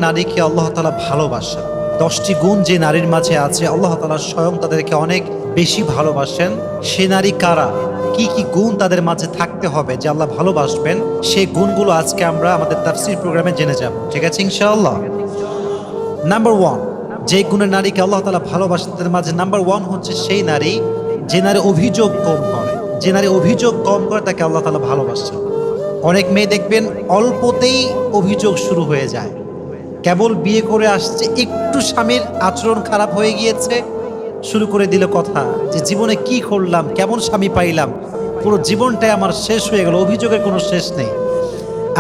নারীকে আল্লাহ তাআলা ভালোবাসেন। 10টি গুণ যে নারীর মাঝে আছে আল্লাহ তাআলা স্বয়ং তাদেরকে অনেক বেশি ভালোবাসেন। সে নারী কারা, কি কি গুণ তাদের মাঝে থাকতে হবে যে আল্লাহ ভালোবাসবেন, সেই গুণগুলো আজকে আমরা আমাদের তাফসীর প্রোগ্রামে জেনে যাব। ঠিক আছে ইনশাআল্লাহ। নাম্বার 1, যে গুণের নারীকে আল্লাহ তাআলা ভালোবাসেন তাদের মাঝে নাম্বার 1 হচ্ছে সেই নারী যে নারী অভিযোগ কম করে। যে নারী অভিযোগ কম করে তাকে আল্লাহ তাআলা ভালোবাসেন। অনেক মেয়ে দেখবেন অল্পতেই অভিযোগ শুরু হয়ে যায়। কেবল বিয়ে করে আসছে, একটু স্বামীর আচরণ খারাপ হয়ে গিয়েছে, শুরু করে দিল কথা যে জীবনে কি করলাম, কেমন স্বামী পাইলাম, পুরো জীবনটাই আমার শেষ হয়ে গেল, অভিযোগের কোনো শেষ নেই।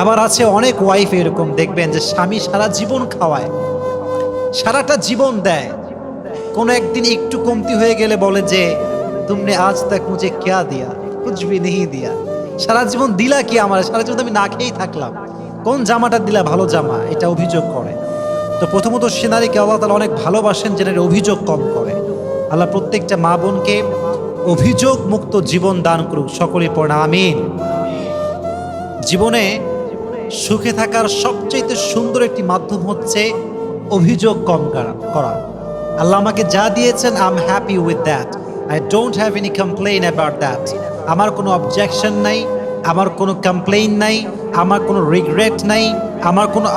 আবার আছে অনেক ওয়াইফ এরকম দেখবেন যে স্বামী সারা জীবন খাওয়ায়, সারাটা জীবন দেয়, কোনো একদিন একটু কমতি হয়ে গেলে বলে যে তুমনে আজ তক মুঝে ক্যা দিয়া, কুছ ভি নেহি দিয়া। সারা জীবন দিলা কি আমার, সারা জীবন আমি না খেয়েই থাকলাম, কোন জামাটা দিলা ভালো জামা, এটা অভিযোগ করে। তো প্রথমত সে নারীকে আল্লাহ তাআলা অনেক ভালোবাসেন যে নারী অভিযোগ কম করে। আল্লাহ প্রত্যেকটা মা বোনকে অভিযোগ মুক্ত জীবন দান করুক, সকলে পড়ে আমিন। জীবনে সুখে থাকার সবচেয়ে সুন্দর একটি মাধ্যম হচ্ছে অভিযোগ কম করা। আল্লাহ আমাকে যা দিয়েছেন I am happy with that, I don't have any complain about that. আমার কোনো অবজেকশন নাই, আমার কোনো কমপ্লেইন নাই, আমার কোনো রিগ্রেট নাই, আমার কোনো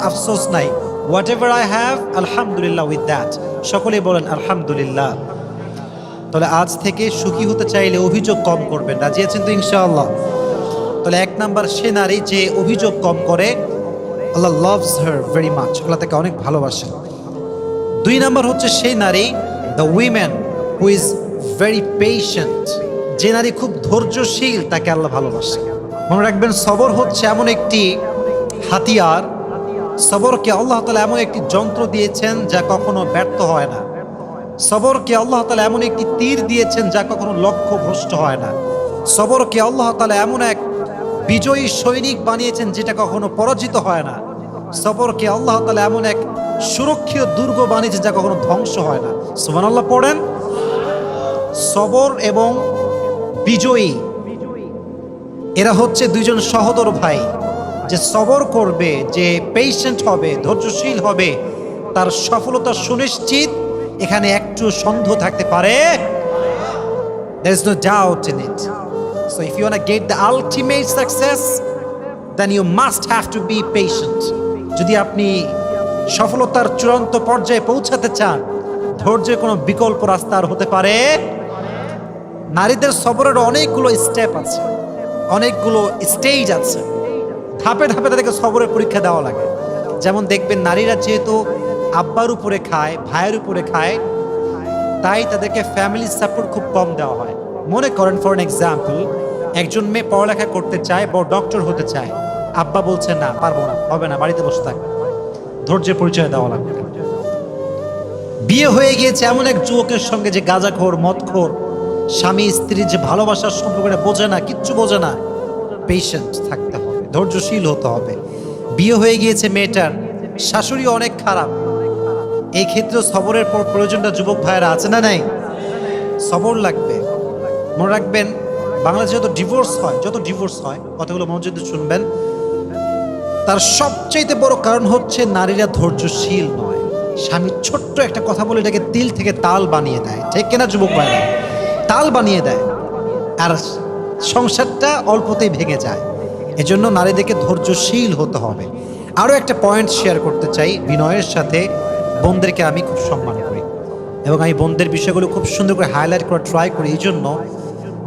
আফসোস নাই। হোয়াট এভার আই হ্যাভ আলহামদুলিল্লাহ উইথ দ্যাট। সকলেই বলেন আলহামদুলিল্লাহ। তাহলে আজ থেকে সুখী হতে চাইলে অভিযোগ কম করবেন, রাজি আছেন তো ইনশাআল্লাহ? তাহলে 1 নাম্বার সে নারী যে অভিযোগ কম করে, আল্লাহ লাভস হার ভেরি মাচ, আল্লাহ তাকে অনেক ভালোবাসেন। 2 নাম্বার হচ্ছে সেই নারী the women who is very patient, যে নারী খুব ধৈর্যশীল তাকে আল্লাহ ভালোবাসে। মনে রাখবেন সবর হচ্ছে এমন একটি হাতিয়ার, সবরকে আল্লাহ তাআলা এমন একটি যন্ত্র দিয়েছেন যা কখনো ব্যর্থ হয় না। সবরকে আল্লাহ তাআলা এমন একটি তীর দিয়েছেন যা কখনো লক্ষ্য ভ্রষ্ট হয় না। সবরকে আল্লাহ তাআলা এমন এক বিজয়ী সৈনিক বানিয়েছেন যেটা কখনো পরাজিত হয় না। সবরকে আল্লাহ তাআলা এমন এক সুরক্ষিত দুর্গ বানিয়েছেন যা কখনো ধ্বংস হয় না। সুবহানাল্লাহ পড়েন। সবর এবং বিজয়ী এরা হচ্ছে দুইজন সহোদর ভাই। যে সবর করবে, যে পেশেন্ট হবে, ধৈর্যশীল হবে, তার সফলতা সুনিশ্চিত, এখানে একটু সন্দেহ থাকতে পারে। There is no doubt in it. So if you want to get the ultimate success, then you must have to be patient. যদি আপনি সফলতার চূড়ান্ত পর্যায়ে পৌঁছাতে চান, ধৈর্যের কোনো বিকল্প রাস্তা আর হতে পারে। নারীদের সবরের অনেকগুলো স্টেপ আছে, অনেকগুলো স্টেজ আছে, ধাপে ধাপে তাদেরকে সবরের পরীক্ষা দেওয়া লাগে। যেমন দেখবেন নারীরা যেহেতু আব্বার উপরে খায়, ভাইয়ের উপরে খায়, তাই তাদেরকে ফ্যামিলি সাপোর্ট খুব কম দেওয়া হয়। মনে করেন ফর এন এক্সাম্পল, একজন মেয়ে পড়ালেখা করতে চায়, বড় ডক্টর হতে চায়, আব্বা বলছে না পারবো না, হবে না, বাড়িতে বসে থাক। ধৈর্যের পরিচয় দেওয়া লাগবে। বিয়ে হয়ে গিয়েছে এমন এক যুবকের সঙ্গে যে গাঁজাখোর, মদখোর, স্বামী স্ত্রীর যে ভালোবাসার সম্পর্কটা বোঝে না, কিচ্ছু বোঝে না। পেশেন্ট থাকতে হবে, ধৈর্যশীল হতে হবে। বিয়ে হয়ে গিয়েছে মেয়েটার, শাশুড়ি অনেক খারাপ, এই ক্ষেত্রে সবরের প্রয়োজনটা যুবক ভাইয়েরা আছে না নাই? সবর লাগবে। মনে রাখবেন বাংলাদেশে যত ডিভোর্স হয়, কথাগুলো মনোযোগ দিয়ে শুনবেন, তার সবচেয়ে বড় কারণ হচ্ছে নারীরা ধৈর্যশীল নয়। স্বামী ছোট্ট একটা কথা বলে এটাকে তিল থেকে তাল বানিয়ে দেয়, ঠিক কিনা যুবক ভাইরা? তাল বানিয়ে দেয়, আর সংসারটা অল্পতেই ভেঙে যায়। এজন্য নারীদেরকে ধৈর্যশীল হতে হবে। আরও একটা পয়েন্ট শেয়ার করতে চাই বিনয়ের সাথে। বোনদেরকে আমি খুব সম্মান করি এবং আমি বোনদের বিষয়গুলো খুব সুন্দর করে হাইলাইট করে ট্রাই করি, এই জন্য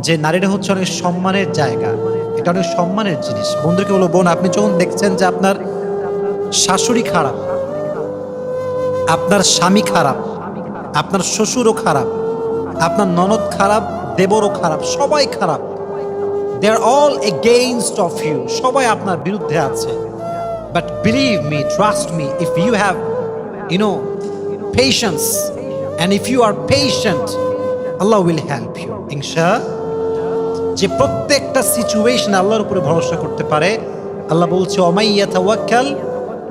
যে নারীরা হচ্ছে অনেক সম্মানের জায়গা, এটা অনেক সম্মানের জিনিস। বন্ধুকে বলো, বোন আপনি যখন দেখছেন যে আপনার শাশুড়ি খারাপ, আপনার স্বামী খারাপ, আপনার শ্বশুরও খারাপ, আপনার ননদ খারাপ, দেবরও খারাপ, সবাই খারাপ, they are all against of you, সবাই আপনার বিরুদ্ধে আছে। But believe me, trust me, if you have patience and if you are patient, Allah will help you ইনশাআল্লাহ। যে প্রত্যেকটা সিচুয়েশনে আল্লাহর উপরে ভরসা করতে পারে। আল্লাহ বলছে ওমাই ইয়াতাওয়াক্কাল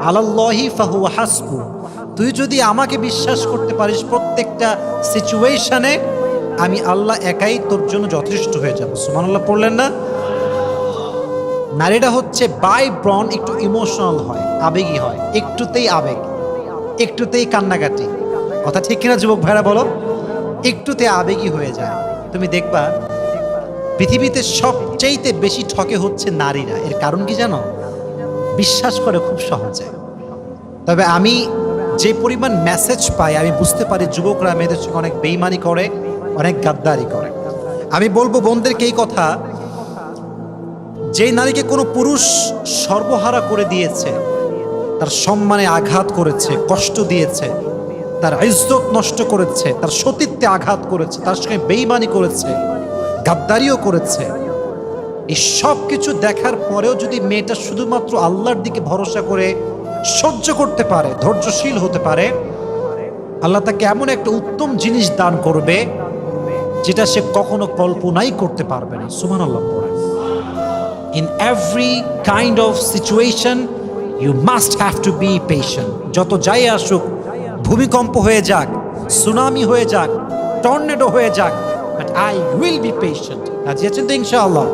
আলাল্লাহি ফাহুয়া হাসবু, তুই যদি আমাকে বিশ্বাস করতে পারিস প্রত্যেকটা সিচুয়েশনে, আমি আল্লাহ একাই তোর জন্য যথেষ্ট হয়ে যাব। সুবহানাল্লাহ পড়লেন না? নারীরা হচ্ছে বাই ব্রন একটু ইমোশনাল হয়, আবেগী হয়, একটুতেই আবেগ, একটুতেই কান্নাকাটি। কথা ঠিক কিনা যুবক ভাইরা বলো? একটুতে আবেগী হয়ে যায়। তুমি দেখবা পৃথিবীতে সবচাইতে বেশি ঠকে হচ্ছে নারীরা। এর কারণ কি জানো? বিশ্বাস করে খুব সহজে। তবে আমি যে পরিমাণ মেসেজ পাই, আমি বুঝতে পারি যুবকরা মেয়েদের সঙ্গে অনেক বেইমানি করে, অনেক গাদ্দারি করে। আমি বলবো বোনদেরকে এই কথা, যেই নারীকে কোনো পুরুষ সর্বহারা করে দিয়েছে, তার সম্মানে আঘাত করেছে, কষ্ট দিয়েছে, তার ইজ্জত নষ্ট করেছে, তার সতীত্বে আঘাত করেছে, তার সঙ্গে বেইমানি করেছে, গাদ্দারিও করেছে, এই সব কিছু দেখার পরেও যদি মেয়েটা শুধুমাত্র আল্লাহর দিকে ভরসা করে সহ্য করতে পারে, ধৈর্যশীল হতে পারে, আল্লাহ তাকে এমন একটা উত্তম জিনিস দান করবে যেটা সে কখনো কল্পনাই করতে পারবে না। সুবহানাল্লাহ পড়ে। In every kind of situation you must have to be patient. যত যাই আসুক, ভূমিকম্প হয়ে যাক, সুনামি হয়ে যাক, টর্নেডো হয়ে যাক, but I will be patient. রাজি আছেন তো ইনশাআল্লাহ?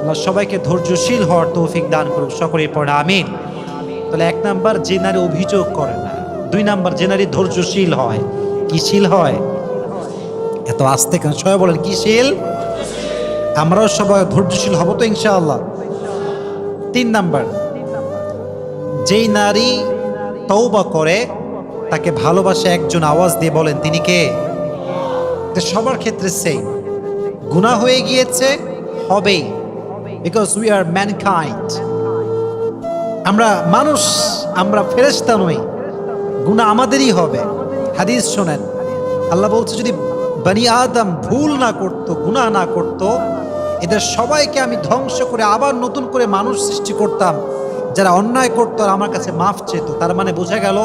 আল্লাহ সবাইকে ধৈর্যশীল হওয়ার তৌফিক দান করুক, সকলেই পড়ে আমিন। তাহলে এক নাম্বার, যে নারী অভিযোগ করে না। দুই নাম্বার, যে নারী ধৈর্যশীল হয়। কি শীল হয়? এত আস্তে কেন? সবাই বলেন কি শীল? আমরাও সবাই ধৈর্যশীল হব তো ইনশাআল্লাহ। তিন নাম্বার, যেই নারী তওবা করে তাকে ভালোবাসে একজন, আওয়াজ দিয়ে বলেন তিনি কে? এটা সবার ক্ষেত্রে সেম। গুনাহ হয়ে গিয়েছে, হবেই, বিকজ উই আর ম্যানকাইন্ড। আমরা মানুষ, আমরা ফেরেশতা নই, গুনাহ আমাদেরই হবে। হাদিস শোনেন, আল্লাহ বলছে যদি বনি আদম ভুল না করত, গুনাহ না করত, এদের সবাইকে আমি ধ্বংস করে আবার নতুন করে মানুষ সৃষ্টি করতাম যারা অন্যায় করতো আর আমার কাছে মাফ চেত। তার মানে বোঝা গেল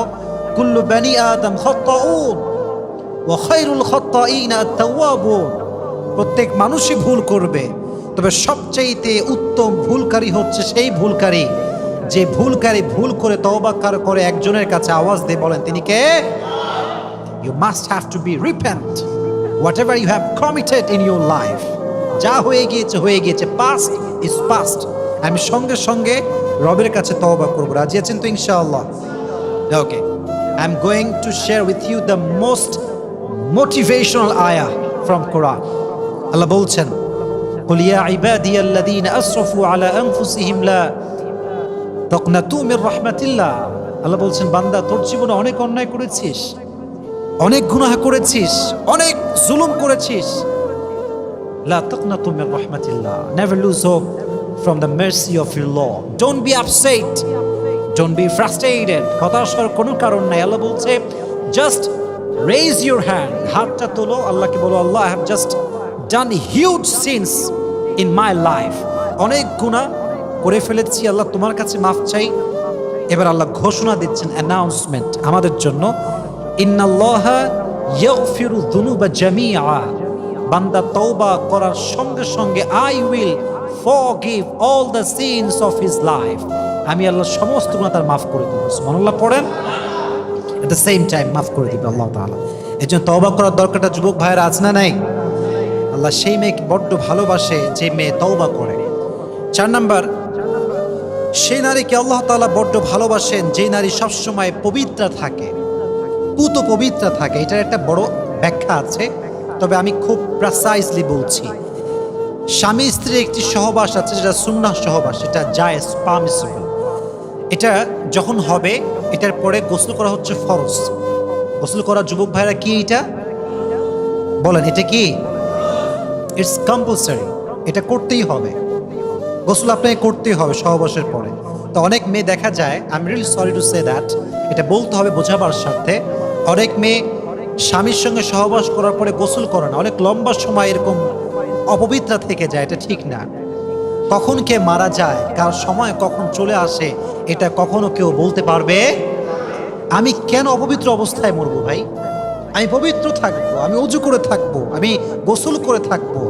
কুল্লু বনি আদম খাত্তাউন ওয়া খায়রুল খাত্তাইনা আত-তাওয়াবুন। প্রত্যেক মানুষই ভুল করবে, তবে সবচাইতে উত্তম ভুলকারী হচ্ছে সেই ভুলকারী যে ভুলকারী ভুল করে তওবা করে একজনের কাছে আওয়াজ দিয়ে বলেন তিনি কে? You must have to be repent whatever you have committed in your life. যা হয়ে গিয়েছে হয়ে গিয়েছে, past is past। আমি সঙ্গে সঙ্গে রবের কাছে তওবা করব। রাজি আছেন তো ইনশাআল্লাহ? ওকে, I am going to share with you the most motivational ayah from Quran. আল্লাহ বলছেন, قل يا عبادي الذين أسرفوا على أنفسهم لا تقنطوا من رحمة الله। আল্লাহ বলছেন, বান্দা তোর জীবনে অনেক অন্যায় করেছিস, অনেক গুনাহ করেছিস, অনেক জুলুম করেছিস। লা তাকনাতু Mir রাহমাতিল্লাহ, never lose hope from the mercy of your Lord. Don't be upset, don't be frustrated, হতাশ হওয়ার কোনো কারণ নাই। আল্লাহ বলছে, just raise your hand, হাতটা তোলো, আল্লাহকে বলো, আল্লাহ I have just done huge sins in my life, অনেক গুনাহ করে ফেলেছি, আল্লাহ তোমার কাছে মাফ চাই। এবার আল্লাহ ঘোষণা দিচ্ছেন, অ্যানাউন্সমেন্ট আমাদের জন্য, ইন্নাল্লাহা ইয়াগফিরু যুনুবা জামিআ। বান্দা তওবা করার সঙ্গে সঙ্গে I will forgive all the sins of his life, আমি আল্লাহ সমস্ত গুনাহ তার মাফ করে দেব। সুবহানাল্লাহ পড়েন। at the same time মাফ করে দিবে আল্লাহ তাআলা। এজন্য তওবা করার দরকারটা যুবক ভাইয়েরা আছে না নাই? আল্লাহ সেই মেয়েকে বড্ড ভালোবাসে যে মেয়ে তওবা করে। 4 নাম্বার, সেই নারীকে আল্লাহ তাআলা বড্ড ভালোবাসেন যে নারী সবসময় পবিত্র থাকে, পুত পবিত্র থাকে। এটার একটা বড় ব্যাখ্যা আছে, তবে আমি খুব প্রিসাইজলি বলছি। স্বামী স্ত্রীর একটি সহবাস আছে যেটা সুন্নাহ সহবাস, এটা জায়েজ, পারমিসিবল। এটা যখন হবে, এটার পরে গোসল করা হচ্ছে ফরজ। গোসল করা যুবক ভাইরা কি এটা বলেন, এটা কি? ইটস কম্পালসারি, এটা করতেই হবে। গোসল আপনাকে করতেই হবে সহবাসের পরে। তো অনেক মেয়ে দেখা যায়, I am really sorry to say that, এটা বলতে হবে বোঝাবার স্বার্থে, অনেক মেয়ে স্বামীর সঙ্গে সহবাস করার পরে গোসল করে না, অনেক লম্বা সময় এরকম অপবিত্র থেকে যায়। এটা ঠিক না। কখন কে মারা যায়, কার সময় কখন চলে আসে, এটা কখনো কেউ বলতে পারবে? আমি কেন অপবিত্র অবস্থায় মরবো ভাই? আমি পবিত্র থাকবো, আমি অজু করে থাকবো, আমি গোসল করে থাকবো।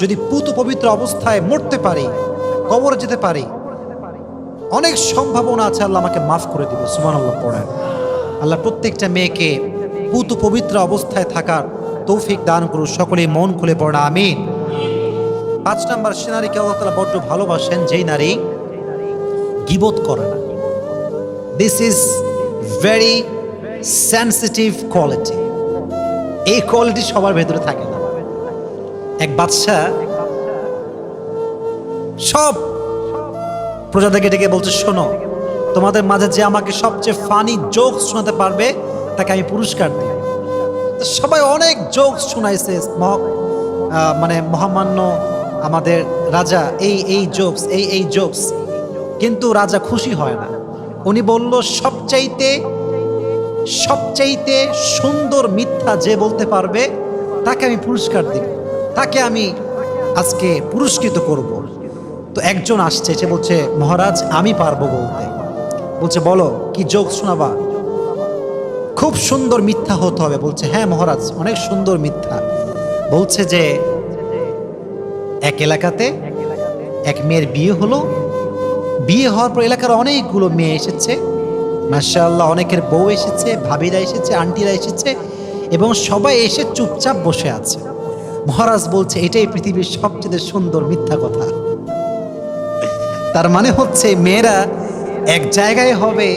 যদি পুত পবিত্র অবস্থায় মরতে পারি, কবরে যেতে পারি, অনেক সম্ভাবনা আছে আল্লাহ আমাকে মাফ করে দিবে। সুবহানাল্লাহ পড়েন। আল্লাহ প্রত্যেকটা মেয়েকে পুত পবিত্র অবস্থায় থাকার তৌফিক দান করুন, সকলেই মন খুলে পড়েন আমিন। 5 নাম্বার, সে নারীকে আল্লাহ তাআলা বড্ড ভালোবাসেন যেই নারী গীবত করে না। This is very sensitive quality. এই কোয়ালিটি সবার ভেতরে থাকে না। এক বাদশাহ সব প্রজাদেরকে ডেকে বলছে, শোনো, তোমাদের মাঝে যে আমাকে সবচেয়ে ফানি জোকস শোনাতে পারবে তাকে আমি পুরস্কার দিই। সবাই অনেক জোকস শোনাইছে, মানে মহামান্য আমাদের রাজা এই জোকস এই জোকস, কিন্তু রাজা খুশি হয় না। উনি বলল, সবচাইতে সুন্দর মিথ্যা যে বলতে পারবে তাকে আমি পুরস্কার দিব, তাকে আমি আজকে পুরস্কৃত করব। তো একজন আসছে, সে বলছে, মহারাজ আমি পারবো বলতে। বলছে, বলো কি জোক শোনাবা? খুব সুন্দর মিথ্যা হতে হবে। বলছে, হ্যাঁ মহারাজ, অনেক সুন্দর মিথ্যা। বলছে যে এক এলাকাতে এক মেয়ের বিয়ে হলো। বিয়ে হওয়ার পর এলাকার অনেকগুলো মেয়ে এসেছে, মাশাআল্লাহ, অনেকের বউ এসেছে, ভাবিরা এসেছে, আন্টিরা এসেছে, এবং সবাই এসে চুপচাপ বসে আছে। মহারাজ বলছে, এটাই পৃথিবীর সবচেয়ে সুন্দর মিথ্যা কথা। তার মানে হচ্ছে মেয়েরা এক জায়গায় হবে,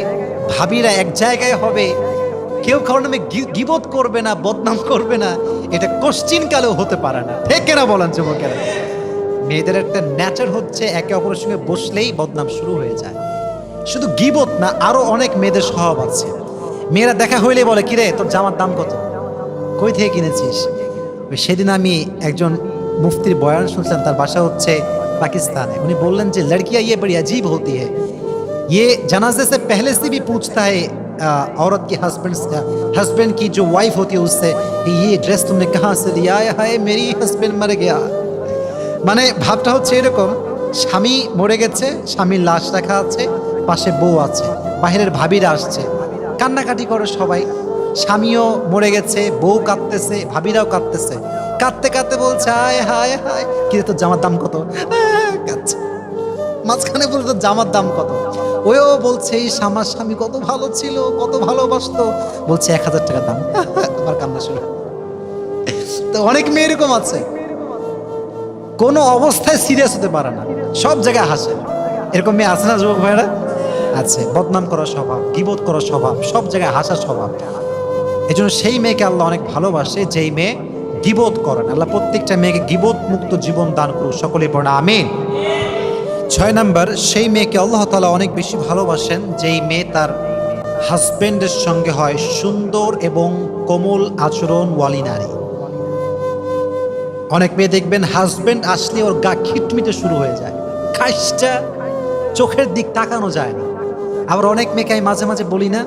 ভাবিরা এক জায়গায় হবে, কেউ কারোর নামে গীবত করবে না, বদনাম করবে না, এটা কোশ্চিন কালেও হতে পারে না। ঠিক না বলেন যুবকেরা? মেয়েদের একটা নেচার হচ্ছে একে অপরের সঙ্গে বসলেই বদনাম শুরু হয়ে যায়। শুধু গীবত না, আরো অনেক মেয়েদের স্বভাব আছে। মেয়েরা দেখা হইলে বলে, কিরে তোর জামার দাম কত, কই থেকে কিনেছিস? সেদিন আমি একজন মুফতির বয়ান শুনছিলাম, তার বাসা হচ্ছে पाकिस्तान है। उन्हें बोलन जे लड़कियां ये बड़ी अजीब होती है, ये जनाजे से पहले से भी पूछता है औरत के हस्बैंड की जो वाइफ होती है उससे, ये ड्रेस तुमने कहाँ से लिया? हाय मेरी हस्बैंड मर गया। মানে ভাবটা হচ্ছে এরকম, স্বামী মরে গেছে, স্বামীর লাশ রাখা আছে, পাশে বউ আছে, বাহিরের ভাবিরা আসছে, কান্নাকাটি করে সবাই। স্বামীও মরে গেছে, বউ কাঁদতেছে, ভাবিরাও কাঁদতেছে, কাঁদতে কাঁদতে বলছে, হায় হায় হায়, কিন্তু তোর জামার দাম কত? কাঁদছে। মাঝখানে বলছে, তোর জামার দাম কত? ওও বলছে, এই আমার স্বামী কত ভালো ছিল, কত ভালোবাসতো। বলছে 1000 টাকা দাম। তোমার কান্না শুরু। তো অনেক মেয়ে এরকম আছে, কোনো অবস্থায় সিরিয়াস হতে পারে না, সব জায়গায় হাসে। এরকম মেয়ে আছে না যুবক ভাইরা? আছে। বদনাম করার স্বভাব, গীবত করার স্বভাব, সব জায়গায় হাসার স্বভাব। এই জন্য সেই মেয়েকে আল্লাহ অনেক ভালোবাসে যেই মেয়ে গীবত করেন। আল্লাহ প্রত্যেকটা মেয়েকে গীবত মুক্ত জীবন দান করুক, সকলে পড়ে আমিন। 6 নাম্বার, সেই মেয়েকে আল্লাহ তাআলা অনেক বেশি ভালোবাসেন যেই মেয়ে তার হাজবেন্ডের সঙ্গে হয় সুন্দর এবং কোমল আচরণ ওয়ালি নারী। অনেক মেয়ে দেখবেন হাজবেন্ড আসলে ওর গা খিটমিটে শুরু হয়ে যায়, খাইসটা চোখের দিক তাকানো যায় না। আবার অনেক মেয়েকে আমি মাঝে মাঝে বলি না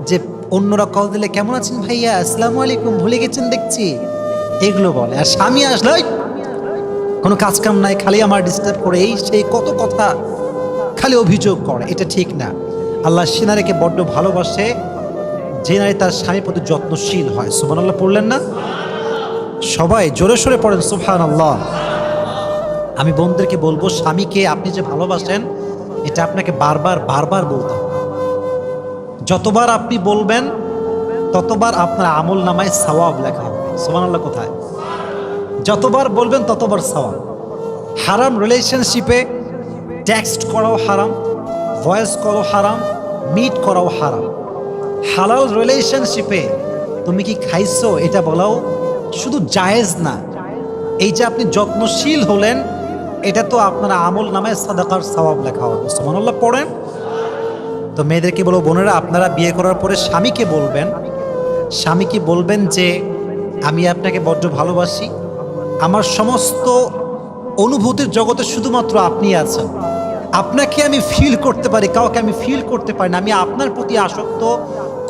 যে অন্যরা কল দিলে কেমন আছেন ভাইয়া, আসসালামু আলাইকুম, ভুলে গেছেন দেখছি, এগুলো বলে। আর স্বামী আসলে কোনো কাজ কাম নাই, খালি আমার ডিস্টার্ব করে, এই সেই কত কথা, খালি অভিযোগ করে। এটা ঠিক না। আল্লাহ সে নারীকে বড্ড ভালোবাসে যে নারী তার স্বামীর প্রতি যত্নশীল হয়। সুবহানাল্লাহ পড়লেন না? সবাই জোরে সোরে পড়েন সুবহানাল্লাহ। আমি বোনদেরকে বলবো, স্বামীকে আপনি যে ভালোবাসেন এটা আপনাকে বারবার বারবার বলতে হবে। যতবার আপনি বলবেন ততবার আপনার আমল নামায় সওয়াব লেখা হবে। সুবহানাল্লাহ কোথায়? যতবার বলবেন ততবার সওয়াব। হারাম রিলেশনশিপে টেক্সট করাও হারাম, ভয়েস কলও হারাম, মিট করাও হারাম। হালাল রিলেশনশিপে তুমি কি খাইছো এটা বলাও শুধু জায়েজ না, এই যে আপনি যত্নশীল হলেন এটা তো আপনার আমল নামায় সাদাকার সওয়াব লেখা হবে। সুবহানাল্লাহ পড়েন। তো মেয়েদেরকে বলবো, বোনেরা আপনারা বিয়ে করার পরে স্বামীকে বলবেন যে আমি আপনাকে বড্ড ভালোবাসি, আমার সমস্ত অনুভূতির জগতে শুধুমাত্র আপনি আছেন, আপনাকে আমি ফিল করতে পারি, কাউকে আমি ফিল করতে পারি না, আমি আপনার প্রতি আসক্ত,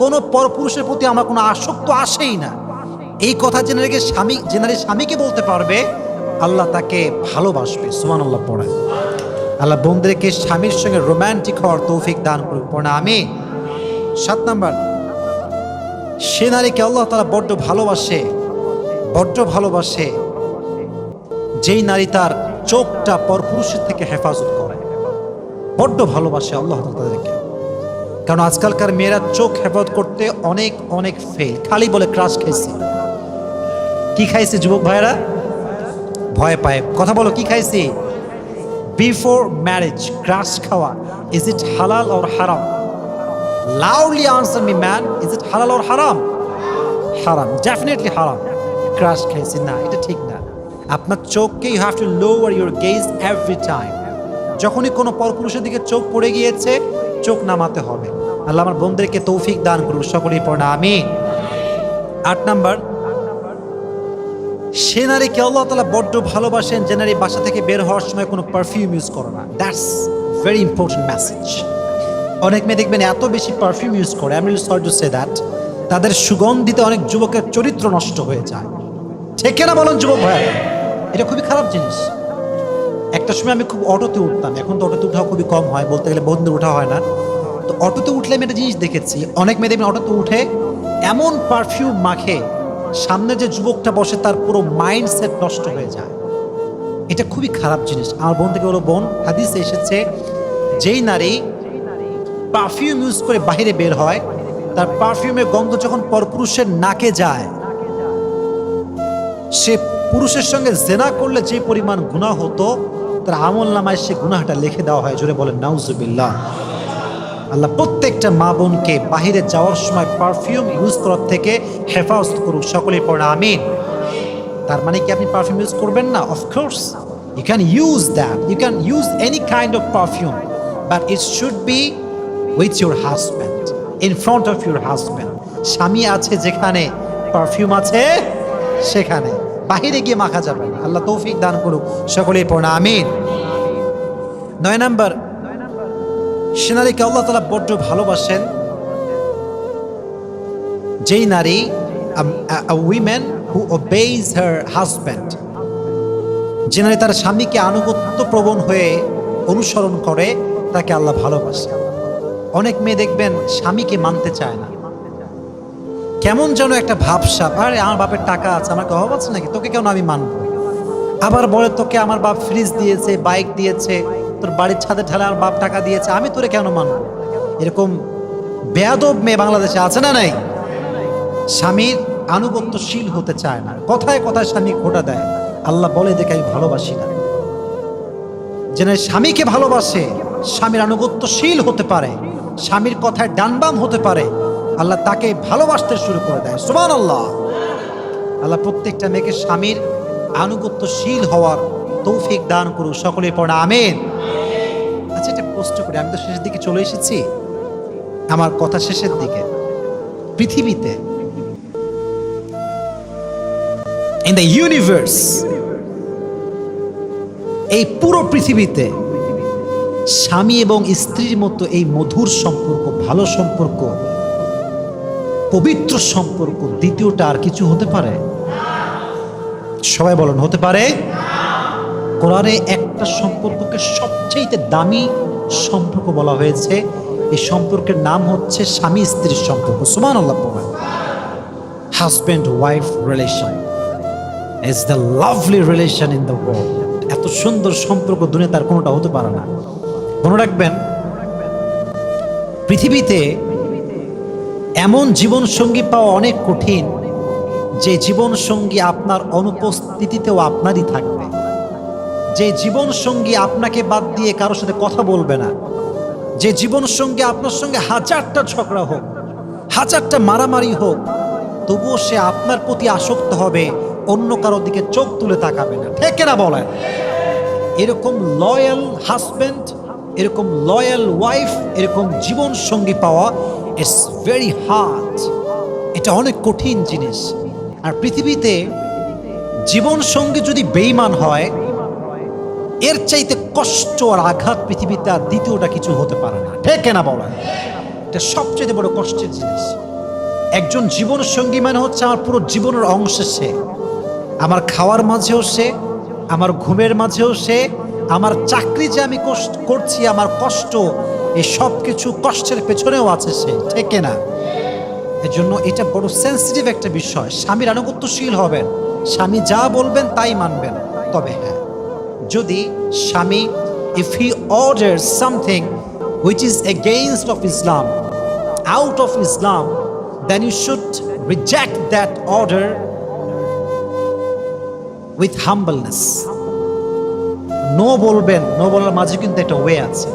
কোনো পরপুরুষের প্রতি আমার কোনো আসক্ত আসেই না। এই কথা জেনে রেখে স্বামীকে বলতে পারবে, আল্লাহ তাকে ভালোবাসবে। সুবহানাল্লাহ পড়েন। আল্লাহ বোনদেরকে স্বামীর সঙ্গে রোম্যান্টিক হওয়ার তৌফিক দান করুক, পড়ে আমিন। 7 নাম্বার, সে নারীকে আল্লাহ তাআলা বড্ড ভালোবাসে যেই নারী তার চোখটা পরপুরুষের থেকে হেফাজত করে। বড্ড ভালোবাসে আল্লাহ তাআলা তাদেরকে। কারণ আজকালকার মেয়েরা চোখ হেফাজত করতে অনেক অনেক ফেল, খালি বলে ক্রাশ খাইছে। কি খাইছে যুবক ভাইরা? ভয় পায়। কথা বলো, কি খাইছি? বিফোর ম্যারেজ ক্রাশ খাওয়া, ইজ ইট হালাল অর হারাম? Loudly answer me, man. Is it halal or haram? Haram. Definitely haram. Crash খেয়েছি না, এটা ঠিক না। আপনার চোখকে you have to lower your gaze every time. যখনই কোনো পরপুরুষের দিকে চোখ পড়ে গিয়েছে, চোখ নামাতে হবে। আল্লাহ আমার বন্ধুদেরকে তৌফিক দান করুন, সকলেই পড়া আমিন। 8 নাম্বার, সে নারীকে আল্লাহ তাআলা বড্ড ভালোবাসেন যে নারী বাসা থেকে বের হওয়ার সময় কোনো পারফিউম ইউজ করে না। That's very important message. অনেক মেয়ে দেখবেন এত বেশি পারফিউম ইউজ করে, I am really sorry to say that, তাদের সুগন্ধিতে অনেক যুবকের চরিত্র নষ্ট হয়ে যায়। ঠিক না বলেন যুবক ভাই? এটা খুবই খারাপ জিনিস। একটা সময় আমি খুব অটোতে উঠতাম, এখন তো অটোতে উঠা খুবই কম হয়, বলতে গেলে বন্ধু উঠা হয় না। তো অটোতে উঠলে আমি একটা জিনিস দেখেছি, অনেক মেয়ে দেখবেন অটোতে উঠে এমন পারফিউম মাখে, সামনে যে যুবকটা বসে তার পুরো মাইন্ডসেট নষ্ট হয়ে যায়। এটা খুবই খারাপ জিনিস। আমার বোন থেকে বলো, বোন, হাদিসে এসেছে যেই নারী পারফিউম ইউজ করে বাইরে বের হয়, তার পারফিউমের গন্ধ যখন পরপুরুষের নাকে যায়, সে পুরুষের সঙ্গে জেনা করলে যে পরিমাণ গুনাহ হতো, তার আমল নামায় সে গুনাহটা লিখে দেওয়া হয়। জোরে বলেন নাউজুবিল্লাহ। আল্লাহ প্রত্যেকটা মা বোনকে বাহিরে যাওয়ার সময় পারফিউম ইউজ করার থেকে হেফাজত করুক, সকলেই পড়া আমিন। তার মানে কি আপনি পারফিউম ইউজ করবেন না? Of course you can use that, you can use any kind of perfume, but it should be with your husband, in front of your husband. স্বামী আছে যেখানে পারফিউম আছে সেখানে, বাহিরে গিয়ে মাখা যাবে না। আল্লাহ তৌফিক দান করুক, সকলেই পড়া আমিন। 9 নাম্বার, সে নারীকে আল্লাহ তাআলা বড্ড ভালোবাসেন যেই নারী, a woman who obeys her husband, যে নারী তার স্বামীকে আনুগত্য প্রবণ হয়ে অনুসরণ করে, তাকে আল্লাহ ভালোবাসে। অনেক মেয়ে দেখবেন স্বামীকে মানতে চায় না, কেমন যেন একটা ভাবসাব, আরে আমার বাপের টাকা আছে, আমার অভাব আছে নাকি, তোকে কেন আমি মানবো। আবার বলে, তোকে আমার বাপ ফ্রিজ দিয়েছে, বাইক দিয়েছে, তোর বাড়ির ছাদে ঢালে আমার বাপ টাকা দিয়েছে, আমি তোরে কেন মানবো। এরকম বেয়াদব মেয়ে বাংলাদেশে আছে না নাই? স্বামীর আনুগত্যশীল হতে চায় না, কথায় কথায় স্বামী খোটা দেয়। আল্লাহ বলে, দেখে আমি ভালোবাসি না। যে স্বামীকে ভালোবাসে, স্বামীর আনুগত্যশীল হতে পারে, স্বামীর কথায় ডানবাম হতে পারে, আল্লাহ তাকে ভালোবাসতে শুরু করে দেয়। সুবহানাল্লাহ। আল্লাহ প্রত্যেকটা মেয়েকে স্বামীর আনুগত্যশীল হওয়ার তৌফিক দান করুক, সকলে পড়া আমিন। আচ্ছা, এটা প্রশ্ন করি, আমি তো শেষের দিকে চলে এসেছি, আমার কথা শেষের দিকে। পৃথিবীতে, ইন দ্য ইউনিভার্স, এই পুরো পৃথিবীতে স্বামী এবং স্ত্রীর মতো এই মধুর সম্পর্ক, ভালো সম্পর্ক, পবিত্র সম্পর্ক দ্বিতীয়টা আর কিছু হতে পারে? সবাই বলেন, হতে পারে? কোরআনে একটা সম্পর্ককে সবচেয়ে দামি সম্পর্ক বলা হয়েছে, এই সম্পর্কের নাম হচ্ছে স্বামী স্ত্রীর সম্পর্ক। সুবহানাল্লাহ। Husband wife relation is the lovely relation in the world. এত সুন্দর সম্পর্ক দুনিয়াতে আর কোনোটা হতে পারে না। মনে রাখবেন, পৃথিবীতে এমন জীবন সঙ্গী পাওয়া অনেক কঠিন, যে জীবন সঙ্গী আপনার অনুপস্থিতিতেও আপনারই থাকবে, যে জীবন সঙ্গী আপনাকে বাদ দিয়ে কারোর সাথে কথা বলবে না, যে জীবন সঙ্গী আপনার সঙ্গে হাজারটা ঝগড়া হোক, হাজারটা মারামারি হোক, তবুও সে আপনার প্রতি আসক্ত হবে, অন্য কারোর দিকে চোখ তুলে তাকাবে না। ঠিক না বলেন? এরকম লয়াল হাজব্যান্ড, এরকম লয়াল ওয়াইফ, এরকম জীবন সঙ্গী পাওয়া ইটস ভেরি হার্ড। এটা অনেক কঠিন জিনিস। আর পৃথিবীতে জীবন সঙ্গী যদি বেঈমান হয়, এর চাইতে কষ্ট আর আঘাত পৃথিবীতে আর দ্বিতীয়টা কিছু হতে পারে না। ঠিক না বলেন? এটা সবচেয়ে বড় কষ্টের জিনিস। একজন জীবন সঙ্গী মানে হচ্ছে আমার পুরো জীবনের অংশ। সে আমার খাওয়ার মাঝেও সে, আমার ঘুমের মাঝেও সে, আমার চাকরি যে আমি করছি, আমার কষ্ট, এই সব কিছু কষ্টের পেছনেও আছে সে। ঠিক না? এর জন্য এটা বড় সেন্সিটিভ একটা বিষয়। স্বামীর আনুগত্যশীল হবেন, স্বামী যা বলবেন তাই মানবেন। তবে হ্যাঁ, যদি স্বামী, if he orders something which is against of Islam, out of Islam, then you should reject that order with humbleness. No বলবেন, নো বলার মাঝে কিন্তু একটা ওয়ে আছে।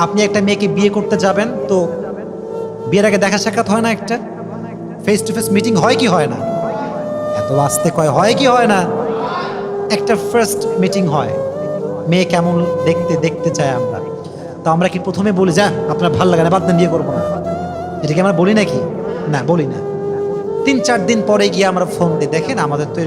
আপনি একটা মেয়েকে বিয়ে করতে যাবেন, তো বিয়ের আগে দেখা সাক্ষাৎ হয় না, একটা ফেস টু ফেস মিটিং হয় কি হয় না? এত আস্তে কয় হয় কি হয় না? একটা ফার্স্ট মিটিং হয়, মেয়ে কেমন দেখতে দেখতে চাই আমরা। তো আমরা কি প্রথমে বলি যা আপনার ভালো লাগে না, বাদ দেন, বিয়ে করবো না? এটা কি আমরা বলি নাকি? না, বলি না। 3-4 দিন পরে গিয়ে আমরা ফোন দিই, দেখেন আমাদের তো